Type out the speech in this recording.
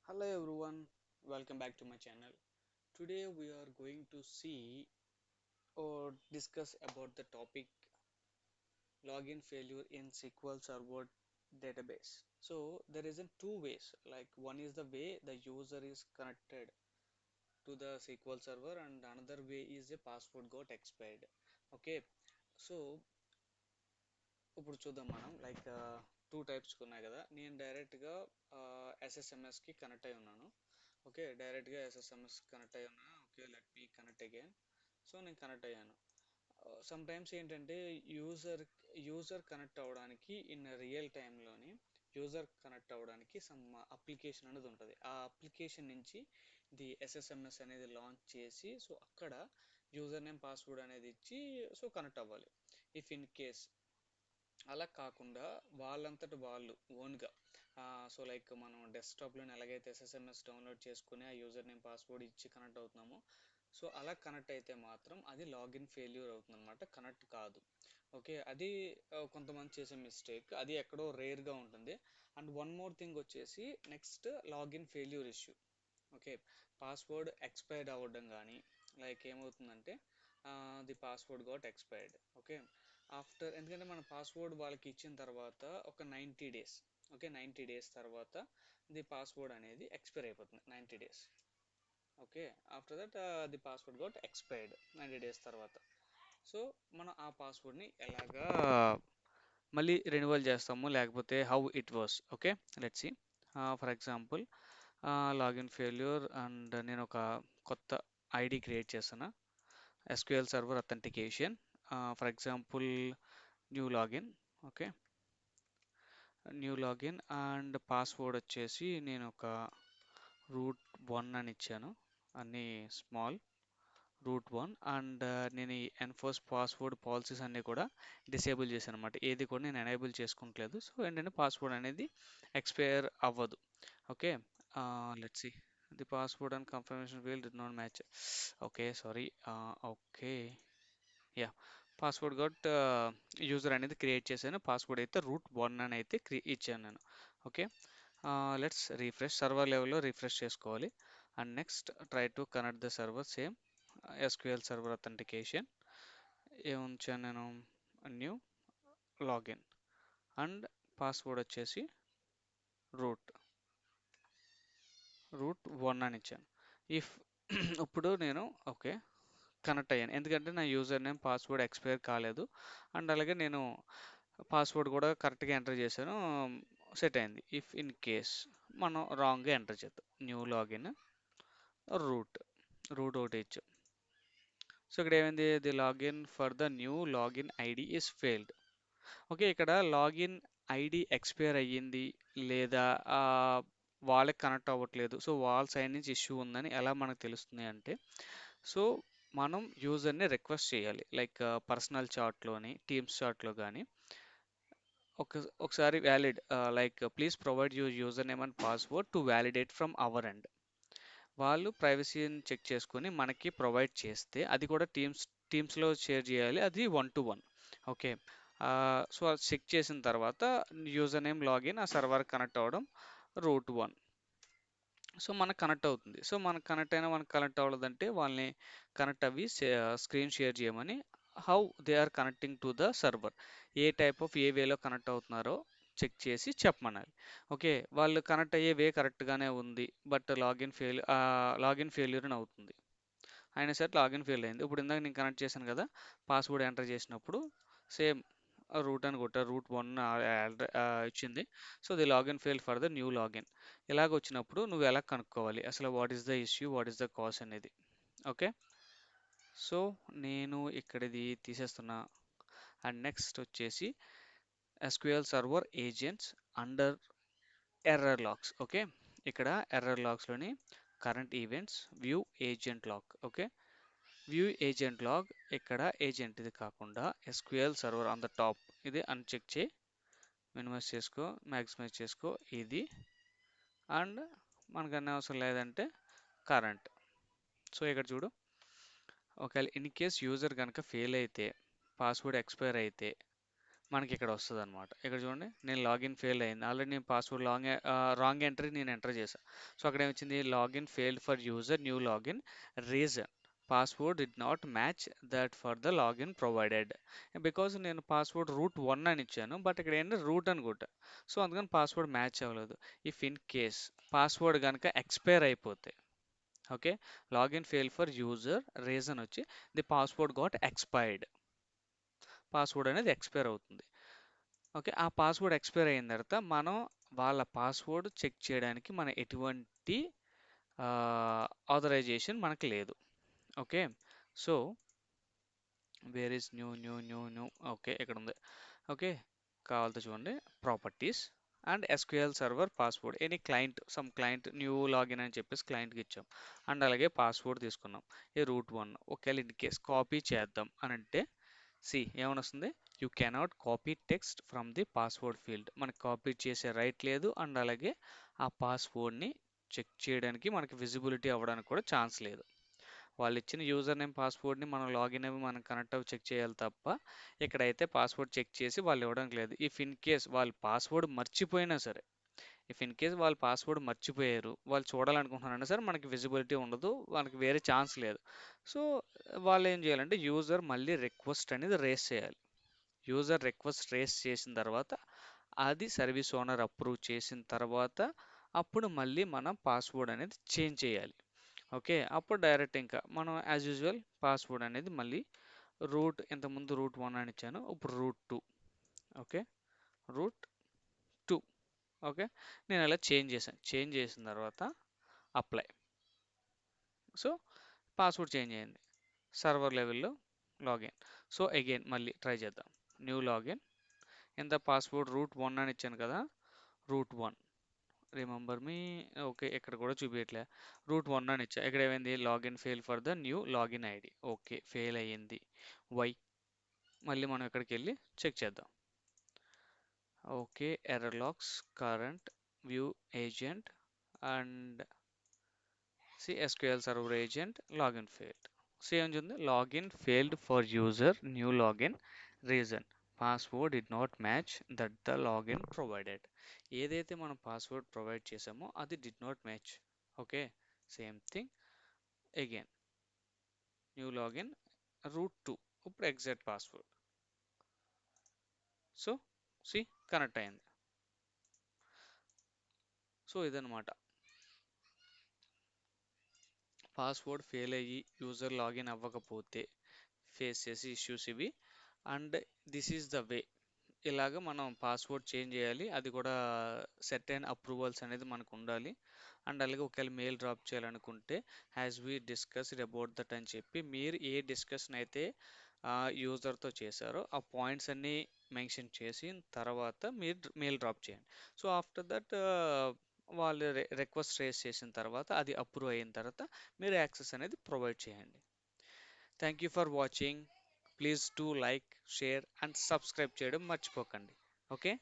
Hello everyone, welcome back to my channel. Today we are going to see or discuss about the topic login failure in SQL Server database. So there isn't two ways, like one is the way the user is connected to the SQL server and another way is a password got expired. Okay, so ఇప్పుడు చూద్దాం మనం like two types ఉన్నాయి కదా నేను డైరెక్ట్గా ఎస్ఎస్ఎంఎస్కి connect అయి ఉన్నాను. Okay, డైరెక్ట్గా ఎస్ఎస్ఎంఎస్ కనెక్ట్ అయి ఉన్నా. Okay, let me connect again. So నేను కనెక్ట్ అయ్యాను. సమ్ టైమ్స్ ఏంటంటే యూజర్ యూజర్ కనెక్ట్ అవ్వడానికి ఇన్ రియల్ టైంలోని యూజర్ కనెక్ట్ అవ్వడానికి సమ్ అప్లికేషన్ అనేది ఉంటుంది. ఆ అప్లికేషన్ నుంచి ఇది ఎస్ఎస్ఎంఎస్ అనేది లాంచ్ చేసి సో అక్కడ యూజర్ నేమ్ పాస్వర్డ్ అనేది ఇచ్చి సో కనెక్ట్ అవ్వాలి. ఇఫ్ ఇన్ కేస్ అలా కాకుండా వాళ్ళంతట వాళ్ళు ఓన్గా సో లైక్ మనం డెస్క్టాప్లో ఎలాగైతే ఎస్ఎస్ఎంఎస్ డౌన్లోడ్ చేసుకుని ఆ యూజర్ నేమ్ పాస్వర్డ్ ఇచ్చి కనెక్ట్ అవుతున్నామో సో అలా కనెక్ట్ అయితే మాత్రం అది లాగిన్ ఫెయిల్యూర్ అవుతుంది అనమాట, కనెక్ట్ కాదు. ఓకే, అది కొంతమంది చేసే మిస్టేక్, అది ఎక్కడో రేర్గా ఉంటుంది. అండ్ వన్ మోర్ థింగ్ వచ్చేసి next login failure issue. Okay, password expired అవ్వడం కానీ లైక్ ఏమవుతుందంటే the password got expired. Okay, after ఎందుకంటే మన పాస్వర్డ్ వాళ్ళకి ఇచ్చిన తర్వాత ఒక 90 డేస్. ఓకే, 90 డేస్ తర్వాత ది పాస్వర్డ్ అనేది ఎక్స్పైర్ అయిపోతుంది 90 days. Okay, after that the password got expired 90 days తర్వాత. సో మనం ఆ పాస్వర్డ్ని ఎలాగా మళ్ళీ రెన్యువల్ చేస్తాము, లేకపోతే how it was. Okay, let's C. For example login failure and నేను ఒక కొత్త ఐడి క్రియేట్ చేస్తాను, SQL server authentication. For example new login. Okay, new login and password వచ్చేసి నేను ఒక root1 అని ఇచ్చాను, అన్ని స్మాల్ root1. అండ్ నేను ఈ ఎన్ఫోర్స్ పాస్వర్డ్ పాలసీస్ అన్నీ కూడా డిసేబుల్ చేశాను అనమాట, ఏది కూడా నేను ఎనేబుల్ చేసుకుంటలేదు. సో ఏంటంటే పాస్వర్డ్ అనేది ఎక్స్పైర్ అవ్వదు. Okay, let's see. The password and confirmation field did not match. Okay, sorry. Okay, yeah, password గట్ యూజర్ అనేది క్రియేట్ చేశాను, పాస్వర్డ్ అయితే root1 అని అయితే ఇచ్చాను నేను. ఓకే, లెట్స్ రీఫ్రెష్, సర్వర్ లెవెల్లో రీఫ్రెష్ చేసుకోవాలి. And next try to connect the server, same SQL server authentication. ఏముంచాను నేను, న్యూ లాగిన్ అండ్ పాస్వర్డ్ వచ్చేసి రూట్ రూట్1 అని ఇచ్చాను. ఇఫ్ ఇప్పుడు నేను ఓకే కనెక్ట్ అయ్యాను, ఎందుకంటే నా యూజర్ నేమ్ పాస్వర్డ్ ఎక్స్పైర్ కాలేదు అండ్ అలాగే నేను పాస్వర్డ్ కూడా కరెక్ట్గా ఎంటర్ చేశాను, సెట్ అయింది. ఇఫ్ ఇన్ కేస్ మనం రాంగ్గా ఎంటర్ చేద్దాం, న్యూ లాగిన్ రూట్ రూట్ ఒకటి ఇచ్చాం. సో ఇక్కడ ఏమైంది, the login for the new login ID is failed. Okay, ఇక్కడ లాగిన్ ఐడి ఎక్స్పైర్ అయ్యింది లేదా వాళ్ళకి కనెక్ట్ అవ్వట్లేదు, సో వాళ్ళ సైడ్ నుంచి ఇష్యూ ఉందని ఎలా మనకు తెలుస్తుంది అంటే, సో మనం యూజర్ని రిక్వెస్ట్ చేయాలి, లైక్ పర్సనల్ చాట్లోని టీమ్స్ చాట్లో కానీ ఒకసారి valid like please provide your user name and password to validate from our end. వాళ్ళు ప్రైవసీని చెక్ చేసుకొని మనకి ప్రొవైడ్ చేస్తే అది కూడా టీమ్స్లో షేర్ చేయాలి, అది 1-to-1. ఓకే, సో అది చెక్ చేసిన తర్వాత యూజర్ నేమ్ లాగిన్ ఆ సర్వర్ కనెక్ట్ అవ్వడం root1. సో మనకు కనెక్ట్ అవుతుంది. సో మనకు కనెక్ట్ అయినా మనకు కనెక్ట్ అవ్వలేదంటే వాళ్ళని కనెక్ట్ అవ్వి స్క్రీన్ షేర్ చేయమని, how they are connecting to the server, a type of a వేలో కనెక్ట్ అవుతున్నారో చెక్ చేసి చెప్పమనాలి. ఓకే, వాళ్ళు కనెక్ట్ అయ్యే వే కరెక్ట్గానే ఉంది బట్ లాగిన్ ఫెయిల్యూర్ అని అవుతుంది. అయినా సరే లాగిన్ ఫెయిల్ అయింది. ఇప్పుడు ఇందాక నేను కనెక్ట్ చేశాను కదా, పాస్వర్డ్ ఎంటర్ చేసినప్పుడు సేమ్ రూట్ అని కొట్టా, root1 ఇచ్చింది. So the login fail for the new login. ఇలాగ వచ్చినప్పుడు నువ్వు ఎలా కనుక్కోవాలి అసలు, what is the issue, what is the cause అనేది. ఓకే, సో నేను ఇక్కడ ఇది తీసేస్తున్నా. అండ్ నెక్స్ట్ వచ్చేసి SQL server agents under error logs. ఓకే, ఇక్కడ ఎర్రర్ లాగ్స్లోని current events view agent log. Okay, view agent log, ఇక్కడ ఏజెంట్ ఇది కాకుండా SQL server on the top, ఇది అన్చెక్ చేయి, మినిమైజ్ చేసుకో, మ్యాక్సిమైజ్ చేసుకో ఇది. అండ్ మనకు అన్ని అవసరం లేదంటే కరెంట్. సో ఇక్కడ చూడు, ఒకవేళ ఇన్ కేస్ యూజర్ కనుక ఫెయిల్ అయితే, పాస్వర్డ్ ఎక్స్పైర్ అయితే మనకి ఇక్కడ వస్తుంది అనమాట. ఇక్కడ చూడండి, నేను లాగిన్ ఫెయిల్ అయింది, ఆల్రెడీ నేను పాస్వర్డ్ రాంగ్ ఎంట్రీ నేను ఎంటర్ చేశాను. సో అక్కడ ఏమొచ్చింది, login failed for user new login reason password did not match that for the login provided. Because నేను పాస్వర్డ్ రూట్ 1 అని ఇచ్చాను, బట్ ఇక్కడ ఏంటంటే రూట్ అని కొట్టా. సో అందుకని పాస్వర్డ్ మ్యాచ్ అవ్వలేదు. ఇఫ్ ఇన్ కేస్ పాస్వర్డ్ కనుక ఎక్స్పైర్ అయిపోతే, okay, login fail for user reason వచ్చి the password got expired, password అనేది ఎక్స్పైర్ అవుతుంది. ఓకే, ఆ పాస్వర్డ్ ఎక్స్పైర్ అయిన తర్వాత మనం వాళ్ళ పాస్వర్డ్ చెక్ చేయడానికి మన ఎటువంటి ఆథరైజేషన్ మనకు లేదు. Okay, so where is new new new new, okay ఇక్కడ ఉంది. ఓకే, కావాలంటే చూడండి, properties and SQL server password any client, some client new login అని చెప్పేసి క్లయింట్కి ఇచ్చాం. అండ్ అలాగే పాస్వర్డ్ తీసుకున్నాం, ఈ రూట్ 1. ఒకవేళ ఇన్ కేస్ కాపీ చేద్దాం అని అంటే, సి ఏమని వస్తుంది, you cannot copy text from the password field. మనకి కాపీ చేసే రైట్ లేదు, అండ్ అలాగే ఆ పాస్వర్డ్ని చెక్ చేయడానికి మనకి విజిబిలిటీ అవ్వడానికి కూడా ఛాన్స్ లేదు. వాళ్ళు ఇచ్చిన యూజర్ నేమ్ పాస్వర్డ్ని మనం లాగిన్ అవి మనం కనెక్ట్ అవి చెక్ చేయాలి తప్ప, ఇక్కడైతే పాస్వర్డ్ చెక్ చేసి వాళ్ళు ఇవ్వడానికి లేదు. ఇఫ్ ఇన్ కేస్ వాళ్ళు పాస్వర్డ్ మర్చిపోయినా సరే, ఇఫ్ ఇన్ కేస్ వాళ్ళు పాస్వర్డ్ మర్చిపోయారు, వాళ్ళు చూడాలనుకుంటున్నారైనా సరే మనకి విజిబిలిటీ ఉండదు, మనకి వేరే ఛాన్స్ లేదు. సో వాళ్ళు ఏం చేయాలంటే, యూజర్ మళ్ళీ రిక్వెస్ట్ అనేది రేస్ చేయాలి. యూజర్ రిక్వెస్ట్ రేస్ చేసిన తర్వాత అది సర్వీస్ ఓనర్ అప్రూవ్ చేసిన తర్వాత అప్పుడు మళ్ళీ మనం పాస్వర్డ్ అనేది చేంజ్ చేయాలి. ఓకే, అప్పుడు డైరెక్ట్ ఇంకా మనం యాజ్ యూజువల్ పాస్వర్డ్ అనేది మళ్ళీ ఇంతకుముందు రూట్ 1 అని ఇచ్చాను, ఇప్పుడు రూట్ 2. Okay, route 2. ఓకే, నేను అలా చేంజ్ చేసిన తర్వాత అప్లై. సో పాస్వర్డ్ చేంజ్ అయింది, సర్వర్ లెవెల్లో లాగిన్. సో అగైన్ మళ్ళీ ట్రై చేద్దాం, న్యూ లాగిన్ ఇంత పాస్వర్డ్ రూట్ 1 అని ఇచ్చాను కదా, రూట్ 1 రిమెంబర్ మీ. ఓకే, ఇక్కడ కూడా చూపించట్లే, రూట్ 1 అని ఇచ్చా. ఇక్కడ ఏమైంది, login fail for the new login ID. Okay, fail అయ్యింది. వై, మళ్ళీ మనం ఇక్కడికి వెళ్ళి చెక్ చేద్దాం. Okay, error logs current view agent and SQL server agent login failed. Same ఉంది, login failed for user new login reason password did not match that the login provided. ఏదైతే మనం పాస్వర్డ్ ప్రొవైడ్ చేసామో అది did not match. Okay, same thing again, new login root 2, ఇప్పుడు exact password. So C connect అయింది. So ఇదనమాట, password fail అయ్యి user login అవ్వకపోతే ఫేస్ చేసే ఇష్యూస్ ఇవి. And this is the way, ఇలాగ మనం పాస్వర్డ్ చేంజ్ చేయాలి, అది కూడా సెట్ అయిన అప్రూవల్స్ అనేది మనకు ఉండాలి. అండ్ అలాగే ఒకవేళ మెయిల్ డ్రాప్ చేయాలనుకుంటే as we discussed about that అని చెప్పి, మీరు ఏ డిస్కషన్ అయితే యూజర్తో చేశారో ఆ పాయింట్స్ అన్నీ మెన్షన్ చేసిన తర్వాత మీరు మెయిల్ డ్రాప్ చేయండి. సో ఆఫ్టర్ దట్ వాళ్ళు రిక్వెస్ట్ రేస్ చేసిన తర్వాత అది అప్రూవ్ అయిన తర్వాత మీరు యాక్సెస్ అనేది ప్రొవైడ్ చేయండి. Thank you for watching. Please to like, share and subscribe చేయడం మర్చిపోకండి. ఓకే.